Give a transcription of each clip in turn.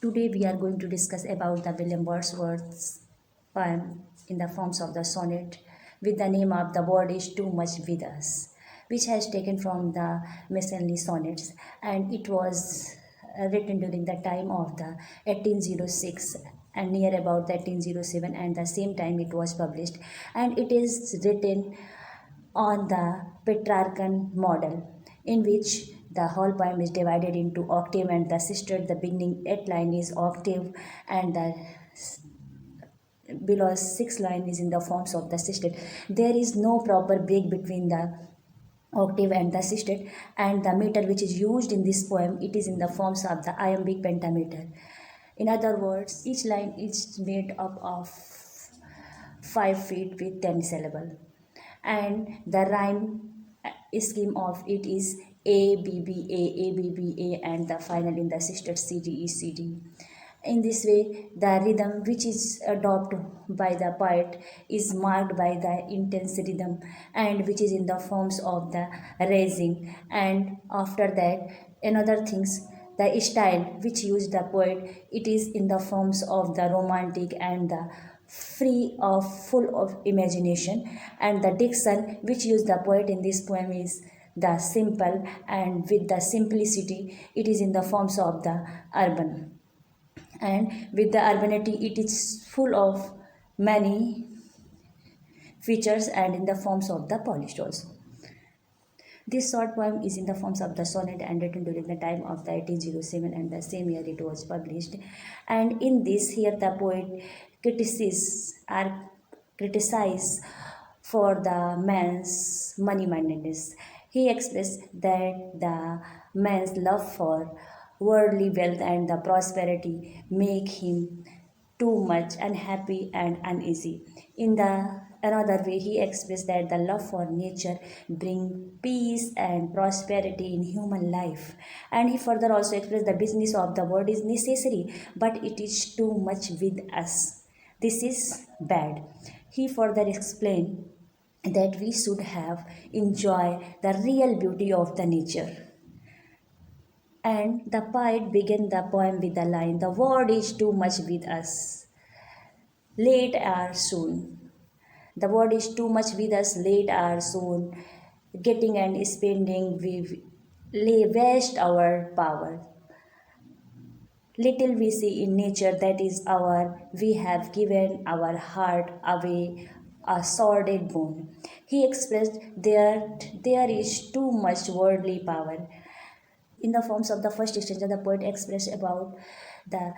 Today we are going to discuss about the William Wordsworth's poem in the forms of the sonnet with the name of The Word is Too Much With Us, which has taken from the Miscellany Sonnets, and it was written during the time of the 1806 and near about the 1807, and the same time it was published, and it is written on the Petrarchan model, in which the whole poem is divided into octave and the sister. The beginning 8 line is octave, and the below 6 line is in the forms of the sister. There is no proper break between the octave and the sisted, and the meter which is used in this poem, it is in the forms of the iambic pentameter. In other words, each line is made up of 5 feet with 10 syllable, and the rhyme scheme of it is a b b a a b b a, and the final in the sister c d e c d. In this way, the rhythm which is adopted by the poet is marked by the intense rhythm, and which is in the forms of the raising. And after that, another things, the style which used the poet, it is in the forms of the romantic and the free of full of imagination, and the diction which used the poet in this poem is the simple, and with the simplicity it is in the forms of the urban, and with the urbanity it is full of many features and in the forms of the polished also. This short poem is in the forms of the sonnet and written during the time of the 1807, and the same year it was published. And in this, here the poet criticized for the man's money-mindedness. He expressed that the man's love for worldly wealth and the prosperity make him too much unhappy and uneasy. In the another way, he expressed that the love for nature bring peace and prosperity in human life. And he further also expressed the business of the world is necessary, but it is too much with us. This is bad. He further explained that we should have enjoy the real beauty of the nature. And the poet began the poem with the line, "The world is too much with us, late or soon." The world is too much with us, late or soon. Getting and spending, we lay waste our power. Little we see in nature that is our, we have given our heart away, a sordid boon. He expressed that there is too much worldly power. In the forms of the first stanza, the poet expressed about that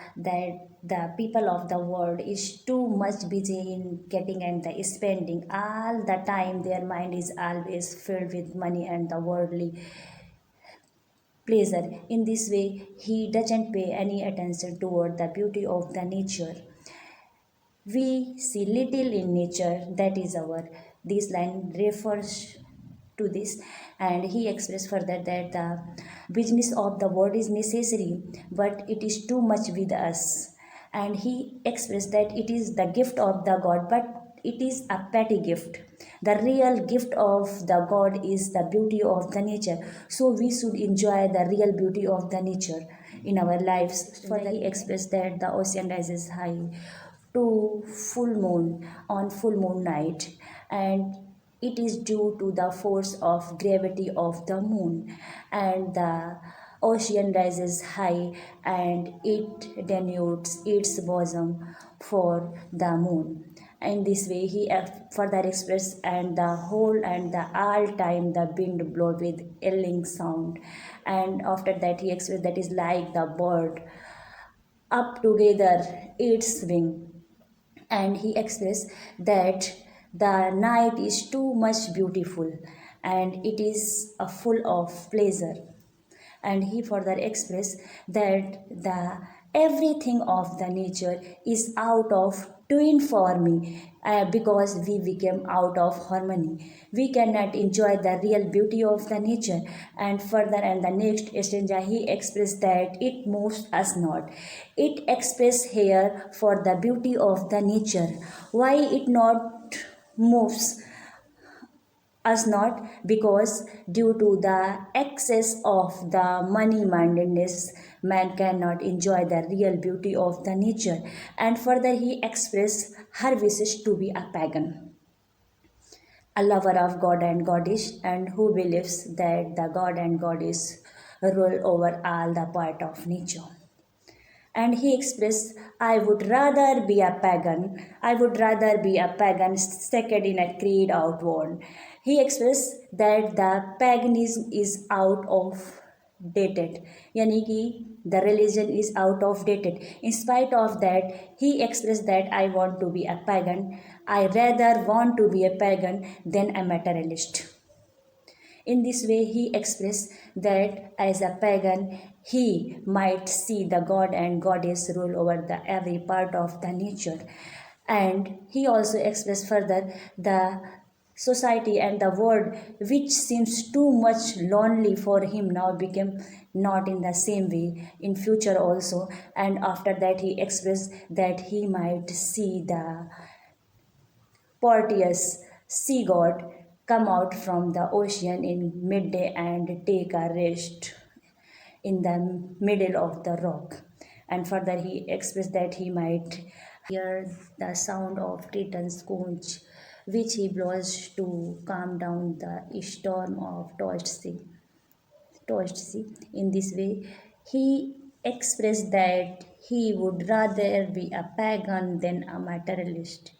the people of the world is too much busy in getting and the spending all the time. Their mind is always filled with money and the worldly pleasure. In this way, he doesn't pay any attention toward the beauty of the nature. We see little in nature, that is our. This line refers to this, and he expressed further that the business of the world is necessary, but it is too much with us. And he expressed that it is the gift of the God, but it is a petty gift. The real gift of the God is the beauty of the nature. So we should enjoy the real beauty of the nature in our lives. Further, he expressed that the ocean rises high to full moon on full moon night, and it is due to the force of gravity of the moon, and the ocean rises high and it denotes its bosom for the moon. In this way, he further expressed, and the whole and the all time the wind blow with yelling sound. And after that, he expressed that is like the bird up together its wing. And he expressed that the night is too much beautiful and it is full of pleasure. And he further expressed that the everything of the nature is out of tune for me, because we became out of harmony. We cannot enjoy the real beauty of the nature. And further, and the next stanza, he expressed that it moves us not. It expressed here for the beauty of the nature. Why it not moves us not, because due to the excess of the money mindedness man cannot enjoy the real beauty of the nature. And further he expressed her wishes to be a pagan, a lover of god and goddess, and who believes that the god and goddess rule over all the part of nature. And he expressed, I would rather be a pagan. I would rather be a pagan second in a creed outward. He expressed that the paganism is out of dated. Yani ki the religion is out of dated. In spite of that, he expressed that I want to be a pagan. I rather want to be a pagan than a materialist. In this way, he expressed that as a pagan, he might see the god and goddess rule over the every part of the nature. And he also expressed further the society and the world which seems too much lonely for him now became not in the same way in future also. And after that he expressed that he might see the Porteous sea god come out from the ocean in midday and take a rest in the middle of the rock. And further, he expressed that he might hear the sound of Titan's conch, which he blows to calm down the storm of tossed sea. In this way, he expressed that he would rather be a pagan than a materialist.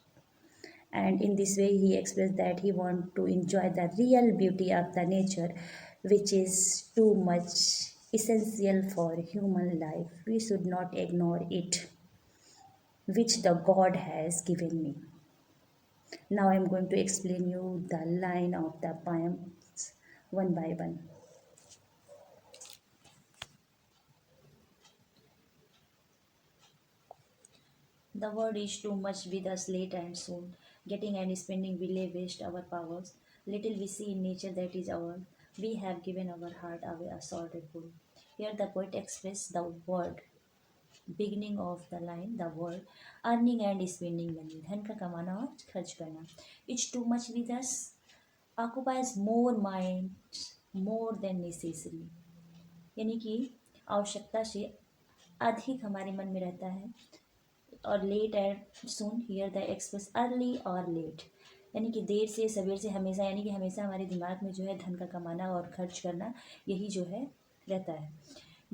And in this way he expressed that he want to enjoy the real beauty of the nature, which is too much essential for human life. We should not ignore it, which the god has given me. Now I am going to explain you the line of the poems one by one. The world is too much with us late and soon. Getting and spending we lay waste our powers. Little we see in nature that is ours. We have given our heart away a sordid bull. Here the poet expressed the word, beginning of the line, the word, earning and spending money. धन का कमाना और खर्च करना. It's too much with us. Occupies more minds more than necessary. यानी कि आवश्यकता से अधिक हमारे मन में रहता है. और late and soon here the express early और लेट, यानी कि देर से सवेर से हमेशा, यानी कि हमेशा हमारे दिमाग में जो है धन का कमाना और खर्च करना यही जो है रहता है.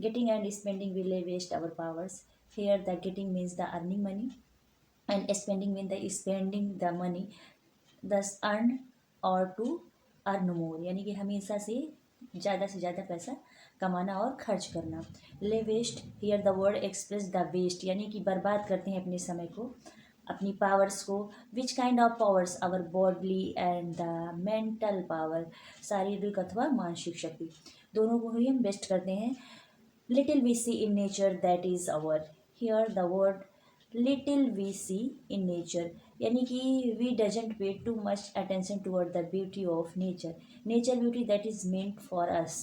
Getting and spending will waste our powers. Here the getting means the earning money and spending mean the spending the money, thus earn और टू अर्न मोर, यानी कि हमेशा से ज़्यादा पैसा कमाना और खर्च करना. Lay waste, here the word express the waste, यानी कि बर्बाद करते हैं अपने समय को, अपनी पावर्स को. Which kind of powers, our bodily and the mental power, शारीरिक अथवा मानसिक शक्ति दोनों को ही हम वेस्ट करते हैं. Little we see in nature that is our. Here the word little we see in nature, यानी कि we doesn't pay too much attention toward the beauty of nature. Nature beauty that is meant for us.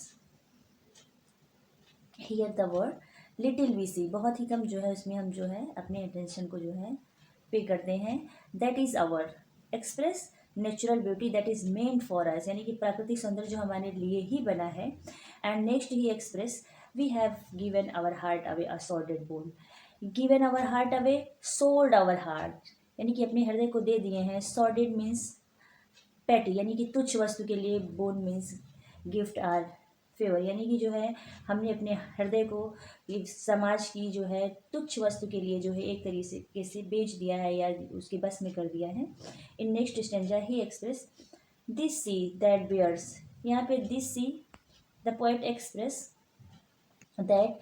Here the word little we see, बहुत ही कम जो है उसमें हम जो है अपने अटेंशन को जो है पे करते हैं. That is our express natural beauty that is meant for us, यानी कि प्राकृतिक सौंदर्य जो हमारे लिए ही बना है. And next he express we have given our heart away a sordid boon. Given our heart away, sold our heart, यानी कि अपने हृदय को दे दिए हैं. सॉर्डेड मीन्स पैटी, यानी कि तुच्छ वस्तु के लिए. Bone means gift our favour, यानी कि जो है हमने अपने हृदय को समाज की जो है तुच्छ वस्तु के लिए जो है एक तरीके से बेच दिया है या उसके बस में कर दिया है. In next stanza he express this sea that bares. यहाँ पे this sea the poet express that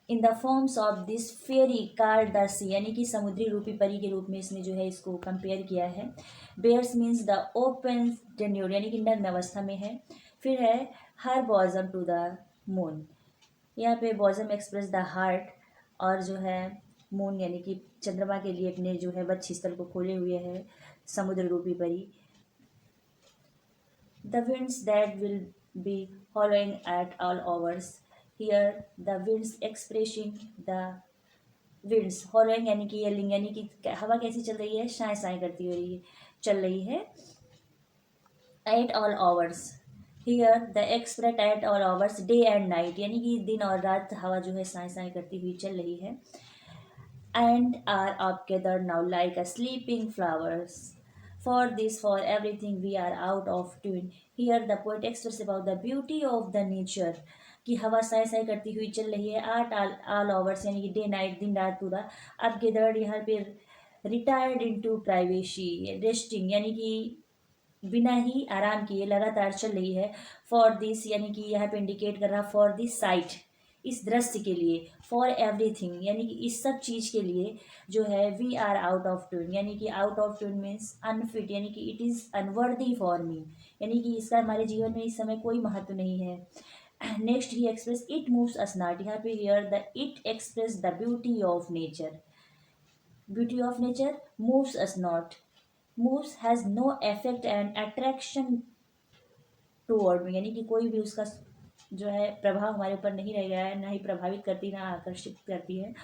in the forms of this fairy card the sea, यानी कि समुद्री रूपी परी के रूप में इसने जो है इसको कंपेयर किया है. Bares means the open tenure, यानी कि नग्न अवस्था में है. फिर है her bosom to the moon. यहाँ पे बॉजम एक्सप्रेस द हार्ट, और जो है मून यानी कि चंद्रमा के लिए अपने जो है वक्ष स्थल को खोले हुए है समुद्र रूपी परी. The winds that will be howling at all hours. Here the winds expressing the winds howling, यानी कि येलिंग, यानी कि हवा कैसी चल रही है, शाय शाय करती हो रही है, चल रही है. At all hours. Here the expressed at all hours day and night, यानी कि दिन और रात हवा जो है साए साए करती हुई चल रही है। And are up gathered now like a sleeping flowers. For everything we are out of tune. Here the poet expresses about the beauty of the nature, कि हवा साए साए करती हुई चल रही है। आर्ट ऑल आवर्स, यानी कि डे नाइट, दिन रात पूरा। अब गेदर्ड, यहाँ पे रिटायर्ड इनटू प्राइवेसी, रेस्टिंग, यानी कि बिना ही आराम किए लगातार चल रही है। फॉर दिस, यानी कि यहाँ पे इंडिकेट कर रहा फॉर दिस साइट, इस दृश्य के लिए। फॉर एवरीथिंग, यानी कि इस सब चीज़ के लिए जो है। We are out of tune, यानी कि out of tune means unfit, यानी कि it is unworthy for me, यानी कि इसका हमारे जीवन में इस समय कोई महत्व नहीं है। Next he express it moves us not, यहाँ पे here the it express the beauty of nature. Beauty of nature moves us not, moves has no effect and attraction toward me, यानी कि कोई भी उसका जो है प्रभाव हमारे ऊपर नहीं रह गया है, ना ही प्रभावित करती ना आकर्षित करती है।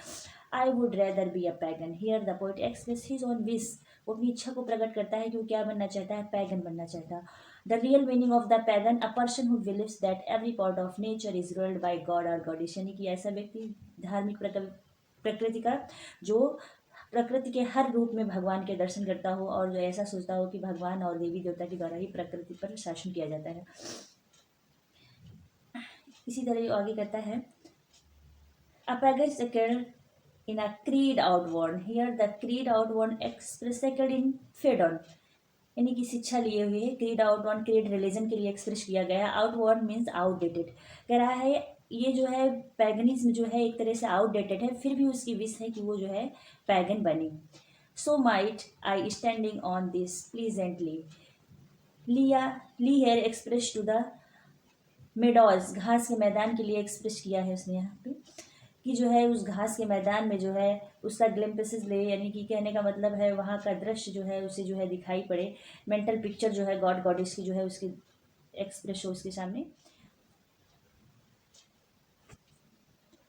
I would rather be a pagan. Here the poet express his own wish, वो अपनी इच्छा को प्रकट करता है कि वो क्या बनना चाहता है, पैगन बनना चाहता है। The real meaning of the pagan, a person who believes that every part of nature is ruled by God और गॉडिश, यानी कि ऐसा व्यक्ति धार्मिक प्रकृति का जो प्रकृति के हर रूप में भगवान के दर्शन करता हो और जो ऐसा सोचता हो कि भगवान और देवी देवता के द्वारा ही प्रकृति पर शासन किया जाता है। इसी तरह आगे कहता है, a pagan suckled in a creed outworn. Here the creed outworn express suckled in fading, यानी कि शिक्षा लिए हुए। क्रीड आउटवर्ड क्रीड रिलीजन के लिए एक्सप्रेस किया गया है। आउटवर्ड मीन्स आउटडेटेड, कह रहा है ये जो है पैगनिज्म जो है एक तरह से आउटडेटेड है, फिर भी उसकी विश है कि वो जो है पैगन बने। So might I standing on this pleasantly. लिया ली हेयर एक्सप्रेस टू द मेडॉज, घास के मैदान के लिए एक्सप्रेस किया है उसने यहाँ पे, कि जो है उस घास के मैदान में जो है उसका ग्लिम्पसेस ले, यानी कि कहने का मतलब है वहाँ का दृश्य जो है उसे जो है दिखाई पड़े। मेंटल पिक्चर जो है गॉड गॉडेस की जो है उसकी एक्सप्रेस हो उसके सामने।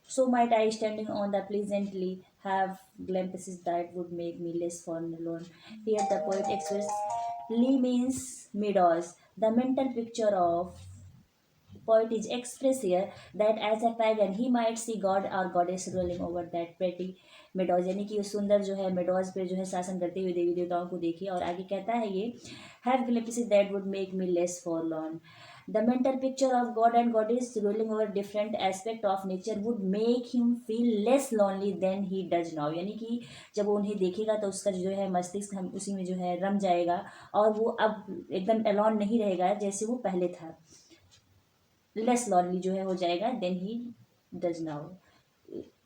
So might I standing on the pleasantly have glimpses that would make me less forlorn. Here the poet expresses Lee means meadows. The mental picture of poet is expressed here that as a pagan he might see god or goddess ruling over that pretty meadows, यानी कि सुंदर जो है meadows पे जो है शासन करते हुए देवी देवताओं को देखिए। और आगे कहता है ये have glimpses that would make me less forlorn. The mental picture of God and goddess ruling over different aspect of nature would make him feel less lonely than he does now, यानी कि जब वो उन्हें देखेगा तो उसका जो है मस्तिष्क हम उसी में जो है रम जाएगा और वो अब एकदम alone नहीं रहेगा जैसे वो पहले था। लेस लॉनली जो है हो जाएगा देन ही डज नाउ,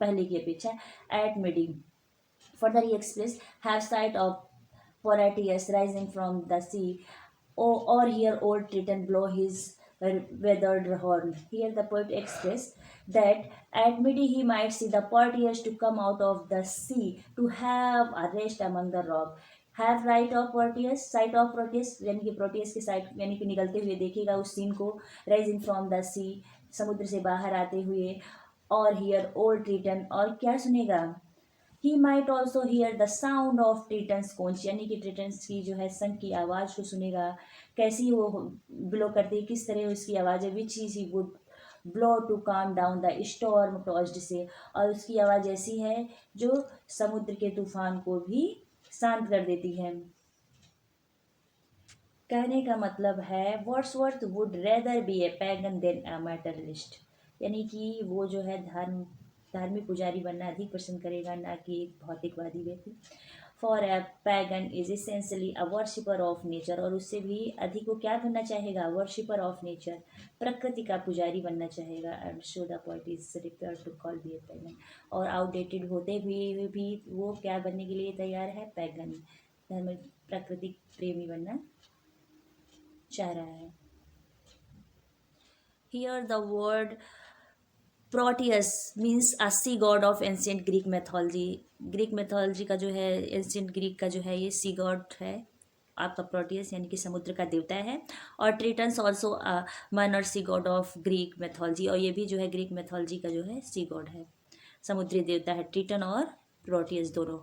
पहले की अपेक्षा। Eight meeting further he express have site of Poratius rising from the sea, or hear old Triton blow his weathered horn. Here the poet expressed that at midi he might see the Poratius to come out of the sea to have a rest among the rock. Have right of Proteus, site of Proteus, यानी कि Proteus की site यानी कि निकलते हुए देखेगा उस scene को। राइजिंग फ्रॉम द सी, समुद्र से बाहर आते हुए। और हियर ओल्ड ट्रीटन, और क्या सुनेगा। He might also hear the sound of Triton's conch, यानी कि ट्रीटन्स की जो है संग की आवाज़ को सुनेगा। कैसी वो ब्लो करती है, किस तरह उसकी आवाज़ है। Which is he would blow to calm down the storm tossed sea, और उसकी आवाज़ ऐसी है जो समुद्र के तूफान को भी शांत कर देती है। कहने का मतलब है Wordsworth would rather be a pagan than a materialist, यानी कि वो जो है धार्मिक पुजारी बनना अधिक पसंद करेगा ना कि एक भौतिकवादी व्यक्ति। For a pagan is essentially a worshipper of nature, और उससे भी अधिक वो क्या बनना चाहेगा, वर्शिपर ऑफ नेचर, प्रकृति का पुजारी बनना चाहेगा। And show the point is repair to call be a pagan, और आउटडेटेड होते हुए भी वो क्या बनने के लिए तैयार है, पैगन, धर्म प्राकृतिक प्रेमी बनना चाह रहा है। Here the word Proteus means a sea god of ancient Greek mythology. Greek mythology का जो है एंशियंट ग्रीक का जो है ये सी गॉड है आपका प्रोटियस, यानी कि समुद्र का देवता है। और Triton's also minor sea god of Greek mythology, और ये भी जो है ग्रीक मैथोलॉजी का जो है सी गॉड है, समुद्री देवता है ट्रिटन और प्रोटियस दोनों।